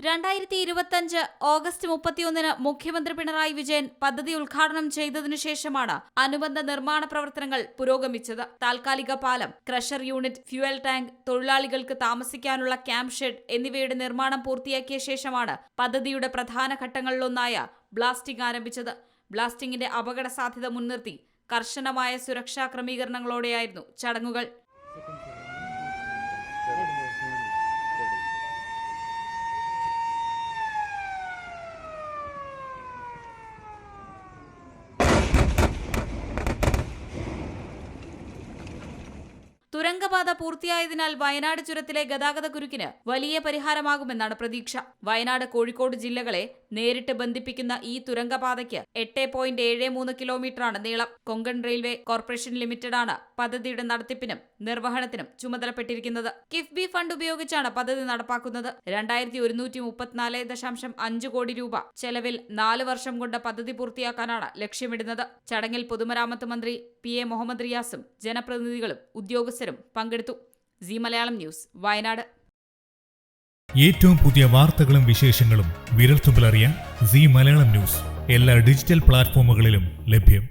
2025 August 31 മുഖ്യമന്ത്രി പിണറായി വിജയൻ പദ്ധതി ഉദ്ഘാടനം ചെയ്തതിനു ശേഷമാണ് അനുബന്ധ നിർമ്മാണ പ്രവർത്തനങ്ങൾ പുരോഗമിച്ചത്. താൽക്കാലിക പാലം, ക്രഷർ യൂണിറ്റ്, ഫ്യൂവൽ ടാങ്ക്, തൊഴിലാളികൾക്ക് താമസിക്കാനുള്ള ക്യാമ്പ് ഷെഡ് എന്നിവയുടെ നിർമ്മാണം പൂർത്തിയാക്കിയ ശേഷമാണ് പദ്ധതിയുടെ പ്രധാന ഘട്ടങ്ങളിലൊന്നായ ബ്ലാസ്റ്റിംഗ് ആരംഭിച്ചത്. ബ്ലാസ്റ്റിംഗിന്റെ അപകട സാധ്യത മുൻനിർത്തി കർശനമായ സുരക്ഷാ ക്രമീകരണങ്ങളോടെയായിരുന്നു ചടങ്ങുകൾ. തുരങ്കപാത പൂർത്തിയായതിനാൽ വയനാട് ചുരത്തിലെ ഗതാഗത കുരുക്കിന് വലിയ പരിഹാരമാകുമെന്നാണ് പ്രതീക്ഷ. വയനാട്, കോഴിക്കോട് ജില്ലകളെ നേരിട്ട് ബന്ധിപ്പിക്കുന്ന ഈ തുരങ്കപാതയ്ക്ക് 8.73 കിലോമീറ്ററാണ് നീളം. കൊങ്കൺ റെയിൽവേ കോർപ്പറേഷൻ ലിമിറ്റഡാണ് പദ്ധതിയുടെ നടത്തിപ്പിനും നിർവഹണത്തിനും ചുമതലപ്പെട്ടിരിക്കുന്നത്. കിഫ്ബി ഫണ്ട് ഉപയോഗിച്ചാണ് പദ്ധതി നടപ്പാക്കുന്നത്. 2134.5 കോടി രൂപ ചെലവിൽ 4 വർഷം കൊണ്ട് പദ്ധതി പൂർത്തിയാക്കാനാണ് ലക്ഷ്യമിടുന്നത്. ചടങ്ങിൽ പൊതുമരാമത്ത് മന്ത്രി PA മുഹമ്മദ് റിയാസും ജനപ്രതിനിധികളും ഉദ്യോഗസ്ഥരും പങ്കെടുത്തു. Zee Malayalam news, Wayanad. ഏറ്റവും പുതിയ വാർത്തകളും വിശേഷങ്ങളും വിരൽത്തുമ്പിലറിയാൻ സീ മലയാളം ന്യൂസ് എല്ലാ ഡിജിറ്റൽ പ്ലാറ്റ്ഫോമുകളിലും ലഭ്യം.